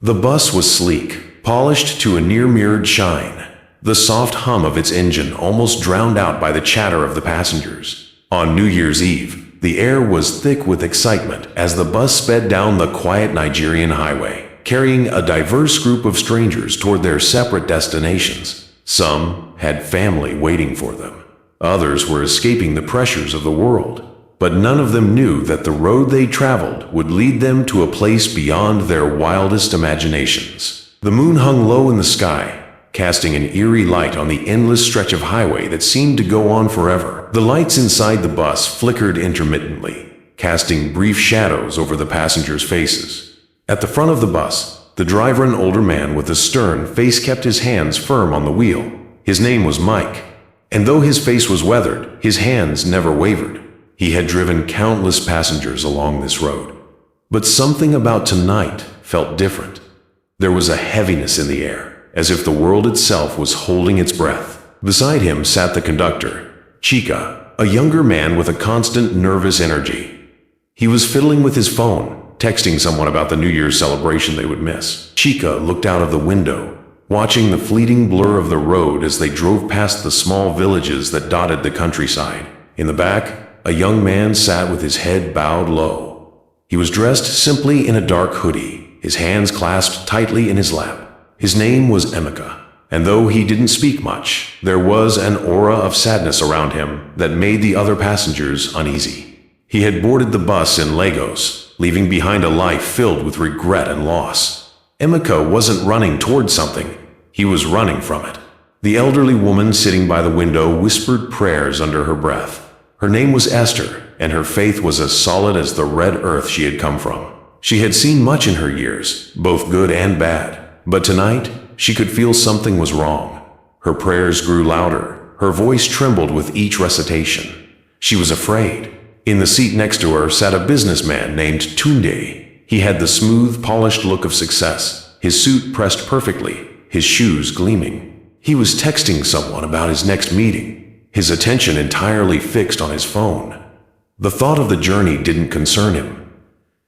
The bus was sleek, polished to a near-mirrored shine. The soft hum of its engine almost drowned out by the chatter of the passengers. On New Year's Eve, the air was thick with excitement as the bus sped down the quiet Nigerian highway, carrying a diverse group of strangers toward their separate destinations. Some had family waiting for them. Others were escaping the pressures of the world. But none of them knew that the road they traveled would lead them to a place beyond their wildest imaginations. The moon hung low in the sky, casting an eerie light on the endless stretch of highway that seemed to go on forever. The lights inside the bus flickered intermittently, casting brief shadows over the passengers' faces. At the front of the bus, the driver, an older man with a stern face, kept his hands firm on the wheel. His name was Mike, and though his face was weathered, his hands never wavered. He had driven countless passengers along this road. But something about tonight felt different. There was a heaviness in the air, as if the world itself was holding its breath. Beside him sat the conductor, Chika, a younger man with a constant nervous energy. He was fiddling with his phone, texting someone about the New Year's celebration they would miss. Chika looked out of the window, watching the fleeting blur of the road as they drove past the small villages that dotted the countryside. In the back, a young man sat with his head bowed low. He was dressed simply in a dark hoodie, his hands clasped tightly in his lap. His name was Emeka, and though he didn't speak much, there was an aura of sadness around him that made the other passengers uneasy. He had boarded the bus in Lagos, leaving behind a life filled with regret and loss. Emeka wasn't running toward something, he was running from it. The elderly woman sitting by the window whispered prayers under her breath. Her name was Esther, and her faith was as solid as the red earth she had come from. She had seen much in her years, both good and bad, but tonight she could feel something was wrong. Her prayers grew louder, her voice trembled with each recitation. She was afraid. In the seat next to her sat a businessman named Tunde. He had the smooth, polished look of success, his suit pressed perfectly, his shoes gleaming. He was texting someone about his next meeting, his attention entirely fixed on his phone. The thought of the journey didn't concern him.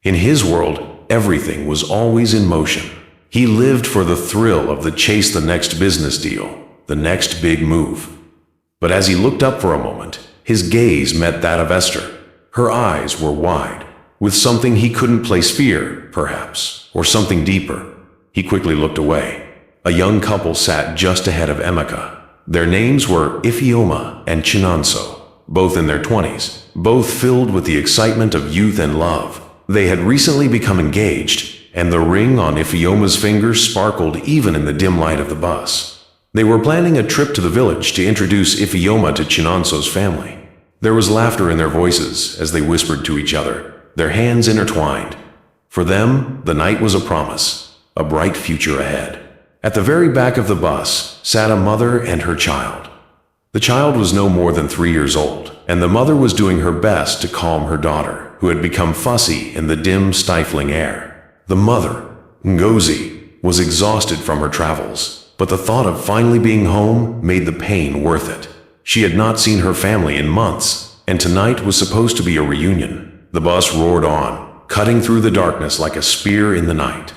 In his world, everything was always in motion. He lived for the thrill of the chase, the next business deal, the next big move. But as he looked up for a moment, his gaze met that of Esther. Her eyes were wide, with something he couldn't place, fear, perhaps, or something deeper. He quickly looked away. A young couple sat just ahead of Emeka. Their names were Ifeoma and Chinonso, both in their 20s, both filled with the excitement of youth and love. They had recently become engaged, and the ring on Ifeoma's finger sparkled even in the dim light of the bus. They were planning a trip to the village to introduce Ifeoma to Chinonso's family. There was laughter in their voices as they whispered to each other, their hands intertwined. For them, the night was a promise, a bright future ahead. At the very back of the bus sat a mother and her child. The child was no more than 3 years old, and the mother was doing her best to calm her daughter, who had become fussy in the dim, stifling air. The mother, Ngozi, was exhausted from her travels, but the thought of finally being home made the pain worth it. She had not seen her family in months, and tonight was supposed to be a reunion. The bus roared on, cutting through the darkness like a spear in the night.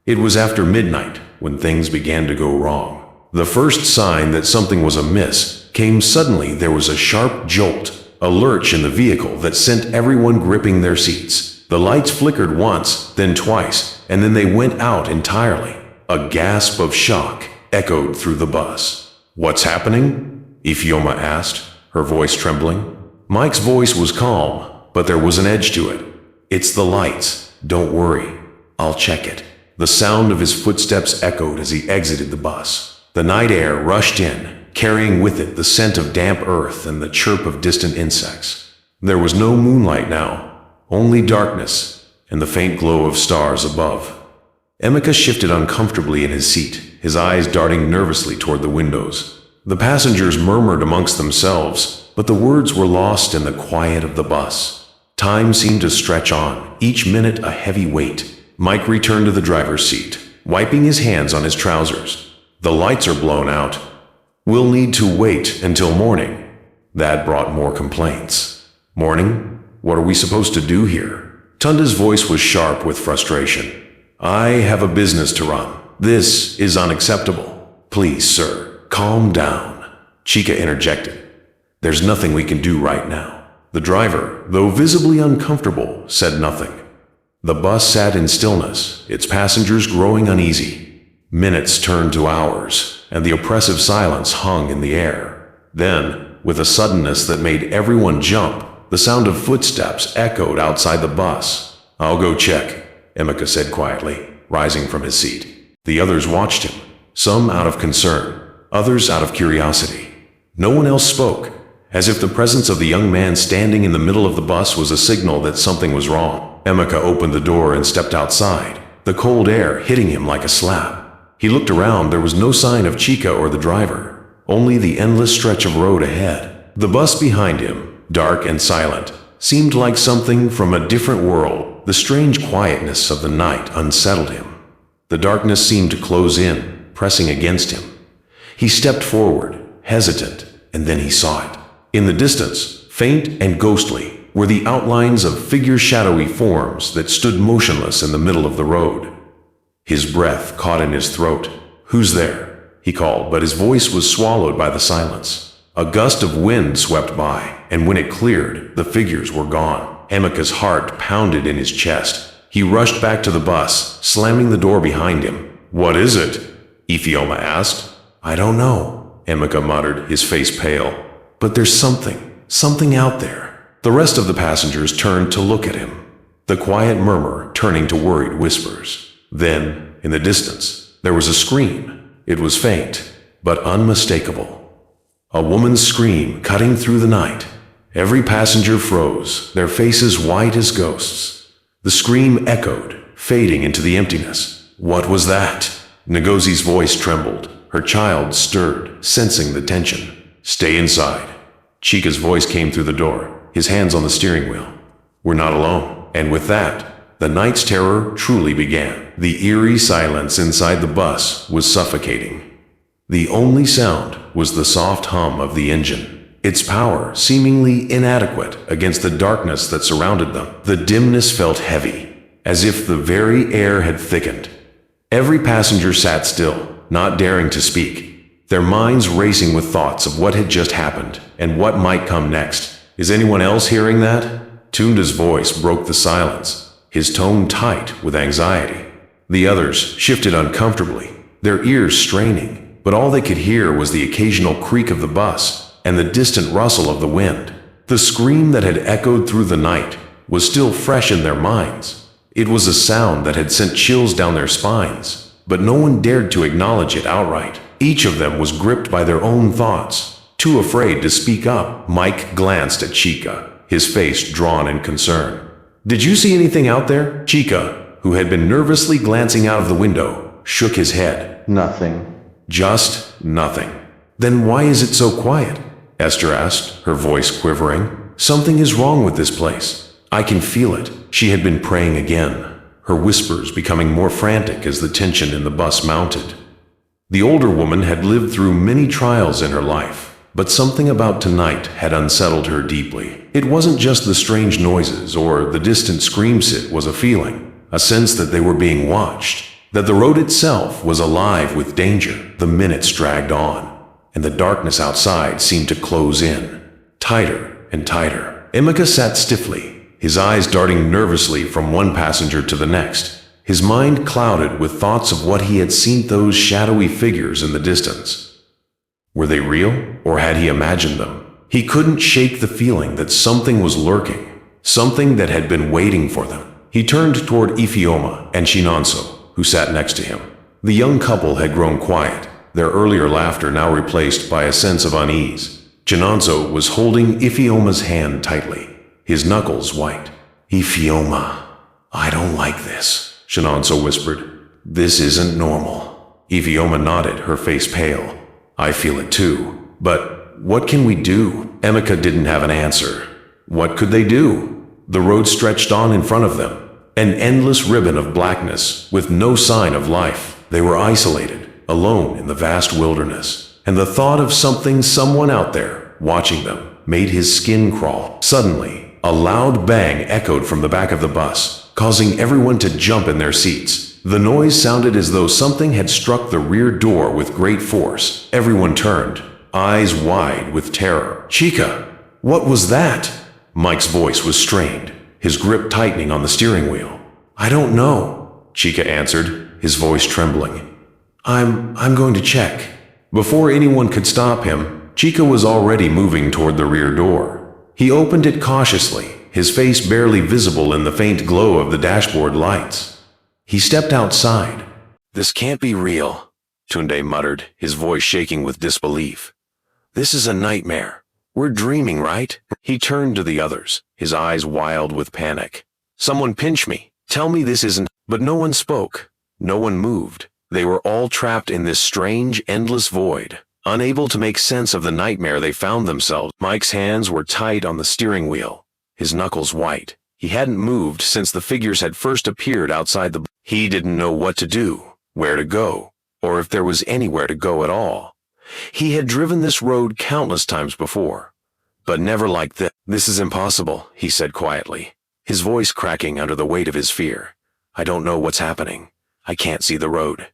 It was after midnight when things began to go wrong. The first sign that something was amiss came suddenly. There was a sharp jolt, a lurch in the vehicle that sent everyone gripping their seats. The lights flickered once, then twice, and then they went out entirely. A gasp of shock echoed through the bus. "What's happening?" Ifeoma asked, her voice trembling. Mike's voice was calm, but there was an edge to it. "It's the lights. Don't worry. I'll check it." The sound of his footsteps echoed as he exited the bus. The night air rushed in, carrying with it the scent of damp earth and the chirp of distant insects. There was no moonlight now, only darkness and the faint glow of stars above. Emeka shifted uncomfortably in his seat, his eyes darting nervously toward the windows. The passengers murmured amongst themselves, but the words were lost in the quiet of the bus. Time seemed to stretch on, each minute a heavy weight. Mike returned to the driver's seat, wiping his hands on his trousers. "The lights are blown out. We'll need to wait until morning." That brought more complaints. "Morning? What are we supposed to do here?" Tunda's voice was sharp with frustration. I have a business to run. This is unacceptable. Please, sir, calm down, Chica interjected. There's nothing we can do right now. The driver, though visibly uncomfortable, said nothing. The bus sat in stillness, its passengers growing uneasy. Minutes turned to hours, and the oppressive silence hung in the air. Then, with a suddenness that made everyone jump, the sound of footsteps echoed outside the bus. I'll go check, Emeka said quietly, rising from his seat. The others watched him, some out of concern, others out of curiosity. No one else spoke, as if the presence of the young man standing in the middle of the bus was a signal that something was wrong. Emeka opened the door and stepped outside, the cold air hitting him like a slap. He looked around. There was no sign of Chica or the driver, only the endless stretch of road ahead. The bus behind him, dark and silent, seemed like something from a different world. The strange quietness of the night unsettled him. The darkness seemed to close in, pressing against him. He stepped forward, hesitant, and then he saw it. In the distance, faint and ghostly, were the outlines of shadowy forms that stood motionless in the middle of the road. His breath caught in his throat. "Who's there?" he called, but his voice was swallowed by the silence. A gust of wind swept by, and when it cleared, the figures were gone. Emeka's heart pounded in his chest. He rushed back to the bus, slamming the door behind him. "What is it?" Ifeoma asked. "I don't know," Emeka muttered, his face pale. "But there's something out there." The rest of the passengers turned to look at him, the quiet murmur turning to worried whispers. Then, in the distance, there was a scream. It was faint, but unmistakable. A woman's scream cutting through the night. Every passenger froze, their faces white as ghosts. The scream echoed, fading into the emptiness. "What was that?" Ngozi's voice trembled. Her child stirred, sensing the tension. "Stay inside." Chica's voice came through the door, his hands on the steering wheel. "We're not alone." And with that, the night's terror truly began. The eerie silence inside the bus was suffocating. The only sound was the soft hum of the engine, its power seemingly inadequate against the darkness that surrounded them. The dimness felt heavy, as if the very air had thickened. Every passenger sat still, not daring to speak, their minds racing with thoughts of what had just happened and what might come next. "Is anyone else hearing that?" Tunda's voice broke the silence, his tone tight with anxiety. The others shifted uncomfortably, their ears straining, but all they could hear was the occasional creak of the bus and the distant rustle of the wind. The scream that had echoed through the night was still fresh in their minds. It was a sound that had sent chills down their spines, but no one dared to acknowledge it outright. Each of them was gripped by their own thoughts, too afraid to speak up. Mike glanced at Chica, his face drawn in concern. "Did you see anything out there?" Chica, who had been nervously glancing out of the window, shook his head. Nothing. "Just nothing. Then why is it so quiet?" Esther asked, her voice quivering. "Something is wrong with this place. I can feel it." She had been praying again, her whispers becoming more frantic as the tension in the bus mounted. The older woman had lived through many trials in her life, but something about tonight had unsettled her deeply. It wasn't just the strange noises or the distant screams. It was a feeling, a sense that they were being watched, that the road itself was alive with danger. The minutes dragged on, and the darkness outside seemed to close in, tighter and tighter. Emeka sat stiffly, his eyes darting nervously from one passenger to the next, his mind clouded with thoughts of what he had seen, those shadowy figures in the distance. Were they real, or had he imagined them? He couldn't shake the feeling that something was lurking, something that had been waiting for them. He turned toward Ifeoma and Chinonso, who sat next to him. The young couple had grown quiet, their earlier laughter now replaced by a sense of unease. Chinonso was holding Ifeoma's hand tightly, his knuckles white. "Ifeoma, I don't like this," Chinonso whispered. "This isn't normal." Ifeoma nodded, her face pale. "I feel it too. But what can we do?" Emeka didn't have an answer. What could they do? The road stretched on in front of them, an endless ribbon of blackness with no sign of life. They were isolated, alone in the vast wilderness, and the thought of someone out there watching them made his skin crawl. Suddenly, a loud bang echoed from the back of the bus, causing everyone to jump in their seats. The noise sounded as though something had struck the rear door with great force. Everyone turned, eyes wide with terror. Chica, what was that? Mike's voice was strained, his grip tightening on the steering wheel. I don't know, Chica answered, his voice trembling. I'm going to check. Before anyone could stop him, Chica was already moving toward the rear door. He opened it cautiously, his face barely visible in the faint glow of the dashboard lights. He stepped outside. This can't be real, Tunde muttered, his voice shaking with disbelief. This is a nightmare. We're dreaming, right? He turned to the others, his eyes wild with panic. Someone pinch me. Tell me this isn't. But no one spoke. No one moved. They were all trapped in this strange, endless void, unable to make sense of the nightmare they found themselves. Mike's hands were tight on the steering wheel, his knuckles white. He hadn't moved since the figures had first appeared outside the... He didn't know what to do, where to go, or if there was anywhere to go at all. He had driven this road countless times before, but never like this. This is impossible, he said quietly, his voice cracking under the weight of his fear. I don't know what's happening. I can't see the road.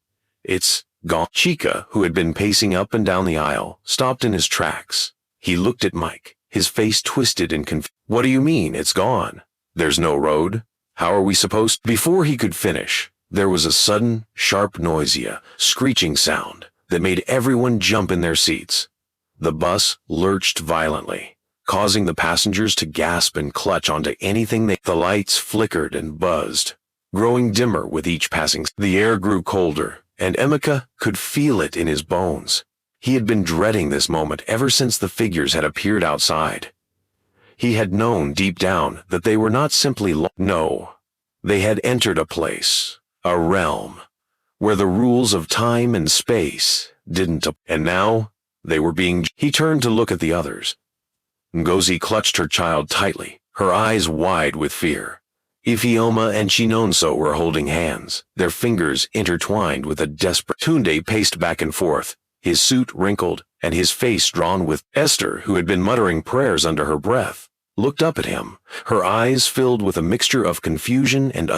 It's gone. Chica, who had been pacing up and down the aisle, stopped in his tracks. He looked at Mike, his face twisted in confusion. What do you mean, it's gone? There's no road? How are we supposed... Before he could finish, there was a sudden, sharp noisia, screeching sound that made everyone jump in their seats. The bus lurched violently, causing the passengers to gasp and clutch onto anything they... The lights flickered and buzzed, growing dimmer with each passing... The air grew colder, and Emeka could feel it in his bones. He had been dreading this moment ever since the figures had appeared outside. He had known deep down that they were not simply no, they had entered a place, a realm, where the rules of time and space didn't... And now, they were being... He turned to look at the others. Ngozi clutched her child tightly, her eyes wide with fear. Ifeoma and Chinonso were holding hands, their fingers intertwined with a desperate... Tunde paced back and forth, his suit wrinkled and his face drawn with... Esther, who had been muttering prayers under her breath, looked up at him, her eyes filled with a mixture of confusion and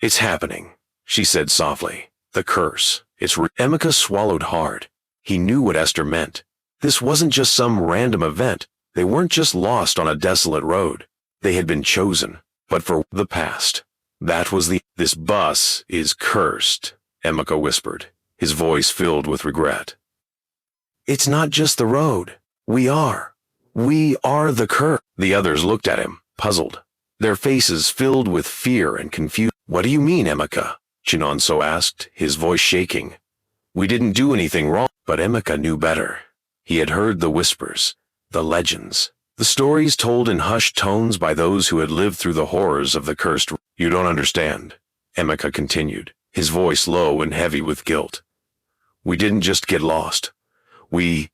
It's happening, she said softly. The curse. Emeka swallowed hard. He knew what Esther meant. This wasn't just some random event. They weren't just lost on a desolate road. They had been chosen. But for the past. That was the... This bus is cursed, Emeka whispered, his voice filled with regret. It's not just the road. We are the curse. The others looked at him, puzzled, their faces filled with fear and confusion. What do you mean, Emeka? Chinonso asked, his voice shaking. We didn't do anything wrong. But Emeka knew better. He had heard the whispers, the legends, the stories told in hushed tones by those who had lived through the horrors of the cursed... You don't understand, Emeka continued, his voice low and heavy with guilt. We didn't just get lost. We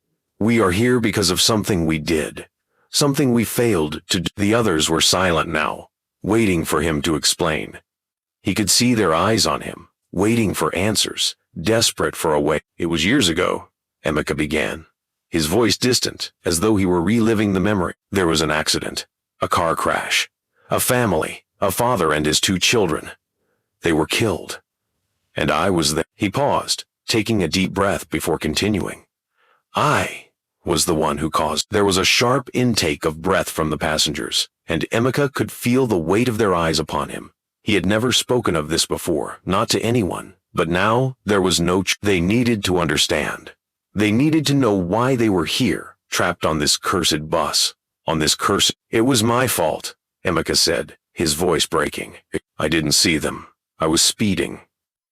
are here because of something we did. Something we failed to do. The others were silent now, waiting for him to explain. He could see their eyes on him, waiting for answers, desperate for a way. It was years ago, Emeka began, his voice distant, as though he were reliving the memory. There was an accident, a car crash, a family, a father and his 2 children. They were killed. And I was there. He paused, taking a deep breath before continuing. I was the one who caused... There was a sharp intake of breath from the passengers, and Emeka could feel the weight of their eyes upon him. He had never spoken of this before, not to anyone, but now there was no... They needed to understand. They needed to know why they were here, trapped on this cursed bus, on this cursed... It was my fault, Emeka said, his voice breaking. I didn't see them. I was speeding.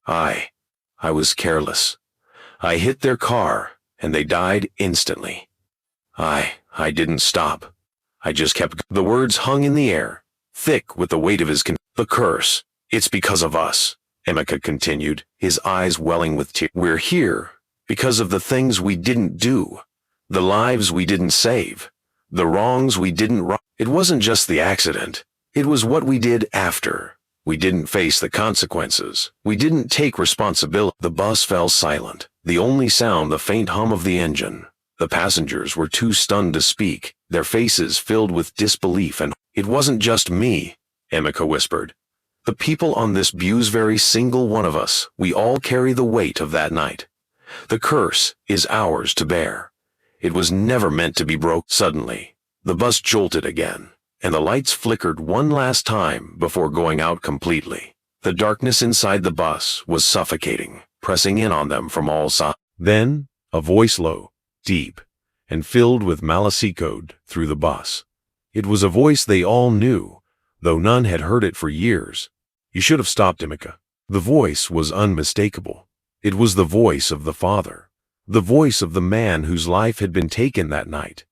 I was careless. I hit their car, and they died instantly. I didn't stop. I just kept... The words hung in the air, thick with the weight of his... The curse. It's because of us, Emeka continued, his eyes welling with tears. We're here because of the things we didn't do, the lives we didn't save, the wrongs we didn't right. It wasn't just the accident. It was what we did after. We didn't face the consequences. We didn't take responsibility. The bus fell silent, the only sound the faint hum of the engine. The passengers were too stunned to speak, their faces filled with disbelief and... It wasn't just me, Emeka whispered. The people on this very single one of us, we all carry the weight of that night. The curse is ours to bear. It was never meant to be broke. Suddenly, the bus jolted again, and the lights flickered one last time before going out completely. The darkness inside the bus was suffocating, pressing in on them from all sides. Then, a voice low, deep, and filled with malice echoed through the bus. It was a voice they all knew, though none had heard it for years. "You should have stopped, Emeka." The voice was unmistakable. It was the voice of the father, the voice of the man whose life had been taken that night,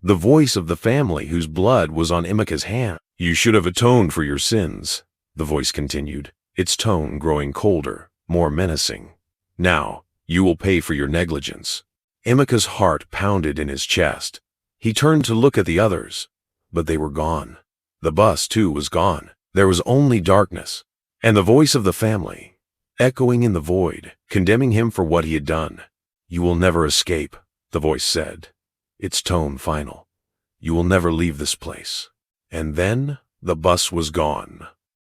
the voice of the family whose blood was on Emeka's hand. "You should have atoned for your sins," the voice continued, its tone growing colder, more menacing. "Now, you will pay for your negligence." Emeka's heart pounded in his chest. He turned to look at the others, but they were gone. The bus, too, was gone. There was only darkness, and the voice of the family, echoing in the void, condemning him for what he had done. "You will never escape," the voice said, its tone final. "You will never leave this place." And then the bus was gone.